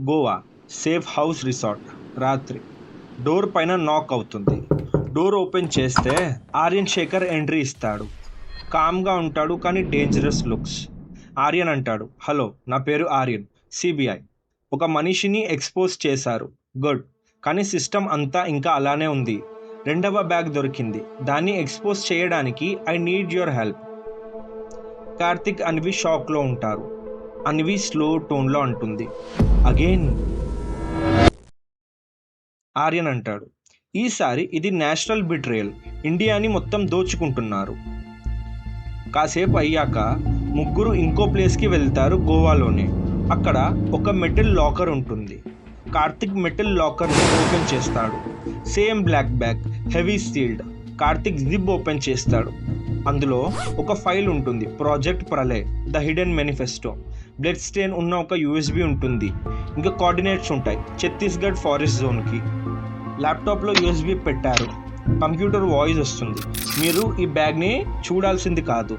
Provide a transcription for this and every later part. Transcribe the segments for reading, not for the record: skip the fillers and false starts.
Goa safe house resort. రాత్రి door పైన నాక్ అవుతుంది. డోర్ ఓపెన్ చేస్తే ఆర్యన్ శేఖర్ ఎంట్రీ ఇస్తాడు. కామ్గా ఉంటాడు కానీ డేంజరస్ లుక్స్. ఆర్యన్ అంటాడు, హలో, నా పేరు ఆర్యన్, సిబిఐ. ఒక మనిషిని ఎక్స్పోజ్ చేశారు, గుడ్. కానీ సిస్టమ్ అంతా ఇంకా అలానే ఉంది. రెండవ బ్యాగ్ దొరికింది, దాన్ని ఎక్స్పోజ్ చేయడానికి I need your help. Karthik Anvi షాక్లో ఉంటారు. అన్వి స్లో టోన్లో అంటుంది, అగైన్. ఆర్యన్ అంటాడు, ఈసారి ఇది నేషనల్ బిట్రేయల్, ఇండియాని మొత్తం దోచుకుంటున్నారు. కాసేపు అయ్యాక ముగ్గురు ఇంకో ప్లేస్కి వెళ్తారు గోవాలోనే. అక్కడ ఒక మెటల్ లాకర్ ఉంటుంది. కార్తిక్ మెటల్ లాకర్ని ఓపెన్ చేస్తాడు. Same black bag, heavy sealed. Karthik zip open చేస్తాడు. అందులో ఒక ఫైల్ ఉంటుంది, project Pralay, the hidden manifesto. Blood stain ఉన్న ఒక యూఎస్బి ఉంటుంది. ఇంకా కోఆర్డినేట్స్ ఉంటాయి ఛత్తీస్గఢ్ ఫారెస్ట్ జోన్కి. ల్యాప్టాప్లో యూఎస్బి పెట్టారు. కంప్యూటర్ వాయిస్ వస్తుంది, మీరు ఈ బ్యాగ్ని చూడాల్సింది కాదు.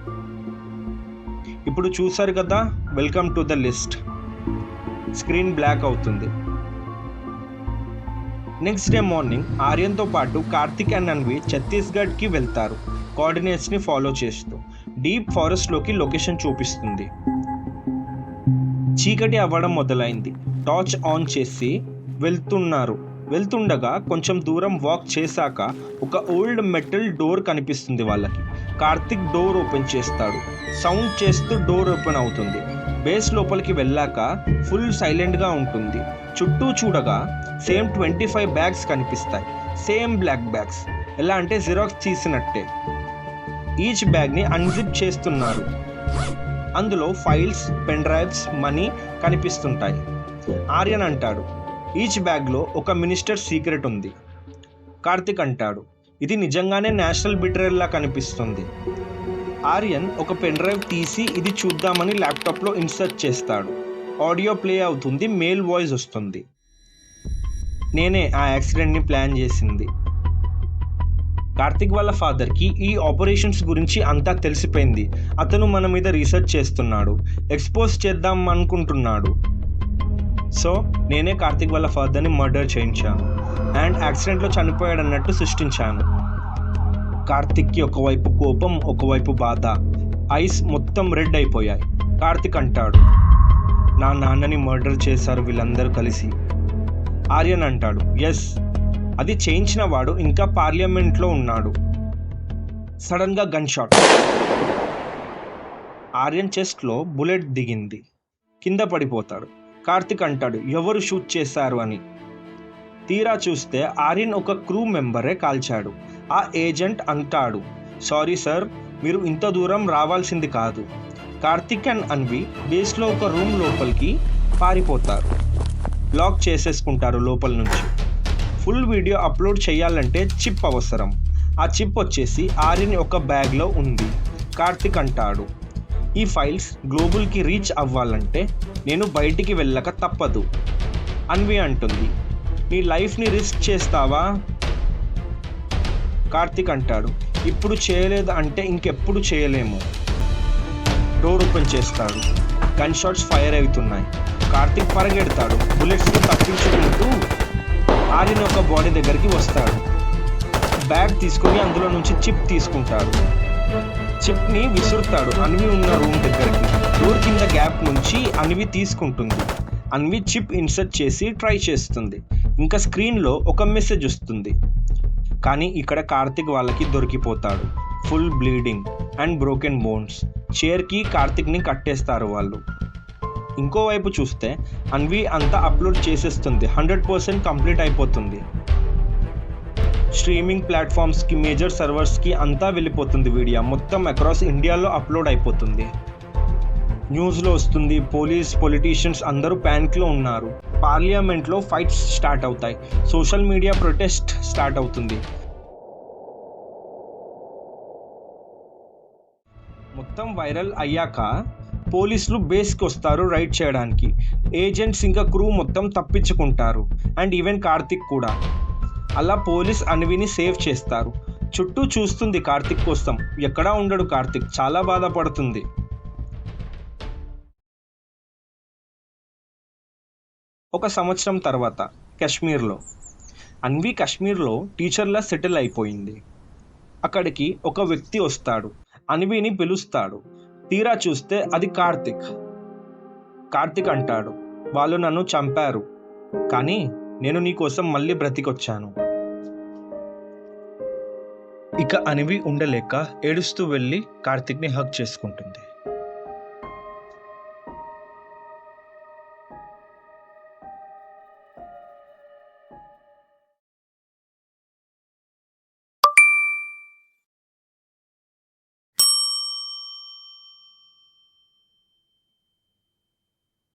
ఇప్పుడు చూసారు కదా, welcome to the list. Screen black అవుతుంది. నెక్స్ట్ డే మార్నింగ్ ఆర్యన్తో పాటు కార్తిక్ అండ్ అన్వి ఛత్తీస్గఢ్కి వెళ్తారు. కోఆర్డినేట్స్ని ఫాలో చేస్తూ డీప్ ఫారెస్ట్లోకి లొకేషన్ చూపిస్తుంది. చీకటి అవ్వడం మొదలైంది. టార్చ్ ఆన్ చేసి వెళ్తుండగా కొంచెం దూరం వాక్ చేశాక ఒక ఓల్డ్ మెటల్ డోర్ కనిపిస్తుంది వాళ్ళకి. కార్తిక్ డోర్ ఓపెన్ చేస్తాడు. సౌండ్ చేస్తూ డోర్ ఓపెన్ అవుతుంది. బేస్ లోపలికి వెళ్ళాక ఫుల్ సైలెంట్గా ఉంటుంది. చుట్టూ చూడగా సేమ్ 25 బ్యాగ్స్ కనిపిస్తాయి. సేమ్ బ్లాక్ బ్యాగ్స్, ఎలా అంటే జిరాక్స్ తీసినట్టే. ఈచ్ బ్యాగ్ని అన్జిప్ చేస్తున్నారు. అందులో ఫైల్స్, పెన్ డ్రైవ్స్, మనీ కనిపిస్తుంటాయి. ఆర్యన్ అంటాడు, ఈచ్ బ్యాగ్లో ఒక మినిస్టర్ సీక్రెట్ ఉంది. కార్తిక్ అంటాడు, ఇది నిజంగానే నేషనల్ బిట్రేయల్లా కనిపిస్తుంది. ఆర్యన్ ఒక పెన్ డ్రైవ్ తీసి ఇది చూద్దామని ల్యాప్టాప్లో ఇన్సర్ట్ చేస్తాడు. ఆడియో ప్లే అవుతుంది, మేల్ వాయిస్ వస్తుంది. నేనే ఆ యాక్సిడెంట్ని ప్లాన్ చేసింది. కార్తిక్ వాళ్ళ ఫాదర్కి ఈ ఆపరేషన్స్ గురించి అంతా తెలిసిపోయింది. అతను మన మీద రీసెర్చ్ చేస్తున్నాడు, ఎక్స్పోజ్ చేద్దాం అనుకుంటున్నాడు. సో నేనే కార్తిక్ వాళ్ళ ఫాదర్ని మర్డర్ చేయించాను అండ్ యాక్సిడెంట్లో చనిపోయాడు అన్నట్టు సృష్టించాను. కార్తిక్కి ఒకవైపు కోపం, ఒకవైపు బాధ. ఐస్ మొత్తం రెడ్ అయిపోయాయి. కార్తిక్ అంటాడు, నా నాన్నని మర్డర్ చేశారు వీళ్ళందరూ కలిసి. ఆర్యన్ అంటాడు, ఎస్, అది చేయించిన వాడు ఇంకా పార్లమెంట్లో ఉన్నాడు. సడన్గా గన్ షాట్. ఆర్యన్ చెస్ట్లో బుల్లెట్ దిగింది, కింద పడిపోతాడు. కార్తిక్ అంటాడు, ఎవరు షూట్ చేశారు అని. తీరా చూస్తే ఆర్యన్ ఒక క్రూ మెంబరే కాల్చాడు. ఆ ఏజెంట్ అంటాడు, సారీ సార్, మీరు ఇంత దూరం రావాల్సింది కాదు. కార్తిక్ అండ్ అన్వి బేస్లో ఒక రూమ్ లోపలికి పారిపోతారు. లాక్ చేసేసుకుంటారు లోపల నుంచి. ఫుల్ వీడియో అప్లోడ్ చేయాలంటే చిప్ అవసరం. ఆ చిప్ వచ్చేసి ఆర్యన్ ఒక బ్యాగ్లో ఉంది. కార్తిక్ అంటాడు, ఈ ఫైల్స్ గ్లోబల్కి రీచ్ అవ్వాలంటే నేను బయటికి వెళ్ళక తప్పదు. అన్వి అంటుంది, నీ లైఫ్ని రిస్క్ చేస్తావా? కార్తిక్ అంటాడు, ఇప్పుడు చేయలేదు అంటే ఇంకెప్పుడు చేయలేము. డోర్ ఓపెన్ చేస్తాడు. గన్ షాట్స్ ఫైర్ అవుతున్నాయి. కార్తిక్ పరిగెడతాడు. బుల్లెట్స్ని తప్పించుకుంటూ ఆర్యన్ ఒక బాడీ దగ్గరికి వస్తాడు. బ్యాగ్ తీసుకొని అందులో నుంచి చిప్ తీసుకుంటాడు. చిప్ని విసురుతాడు అన్వి ఉన్న రూమ్ దగ్గరికి. డోర్ కింద గ్యాప్ నుంచి అన్వి తీసుకుంటుంది. అన్వి చిప్ ఇన్సర్ట్ చేసి ట్రై చేస్తుంది. ఇంకా స్క్రీన్లో ఒక మెసేజ్ వస్తుంది. కానీ ఇక్కడ కార్తిక్ వాళ్ళకి దొరికిపోతాడు. Full bleeding and broken bones. చైర్కి కార్తిక్ని కట్టేస్తారు వాళ్ళు. ఇంకోవైపు చూస్తే అన్వి అంతా అప్లోడ్ చేసేస్తుంది. 100% కంప్లీట్ అయిపోతుంది. స్ట్రీమింగ్ ప్లాట్ఫామ్స్కి, మేజర్ సర్వర్స్కి అంతా వెళ్ళిపోతుంది. వీడియో మొత్తం అక్రాస్ ఇండియాలో అప్లోడ్ అయిపోతుంది. న్యూస్లో వస్తుంది. పొలిటీషియన్స్ అందరూ ప్యానిక్లో ఉన్నారు. పార్లమెంట్లో ఫైట్స్ స్టార్ట్ అవుతాయి. సోషల్ మీడియా ప్రొటెస్ట్ స్టార్ట్ అవుతుంది. మొత్తం వైరల్ అయ్యాక పోలీసులు బేస్కి వస్తారు రైడ్ చేయడానికి. ఏజెంట్స్ ఇంకా క్రూ మొత్తం తప్పించుకుంటారు అండ్ ఈవెన్ కార్తిక్ కూడా. అలా పోలీస్ అన్విని సేవ్ చేస్తారు. చుట్టూ చూస్తుంది కార్తిక్ కోసం. ఎక్కడా ఉండడు కార్తిక్. చాలా బాధపడుతుంది. 1 సంవత్సరం తర్వాత కాశ్మీర్లో అన్వి కాశ్మీర్లో టీచర్లా సెటిల్ అయిపోయింది. అక్కడికి ఒక వ్యక్తి వస్తాడు, అన్విని పిలుస్తాడు. తీరా చూస్తే అది కార్తిక్. కార్తిక్ అంటాడు, వాళ్ళు నన్ను చంపారు, కానీ నేను నీ కోసం మళ్ళీ బ్రతికొచ్చాను. ఇక అన్వి ఉండలేక ఏడుస్తూ వెళ్ళి కార్తిక్ని హగ్ చేసుకుంటుంది.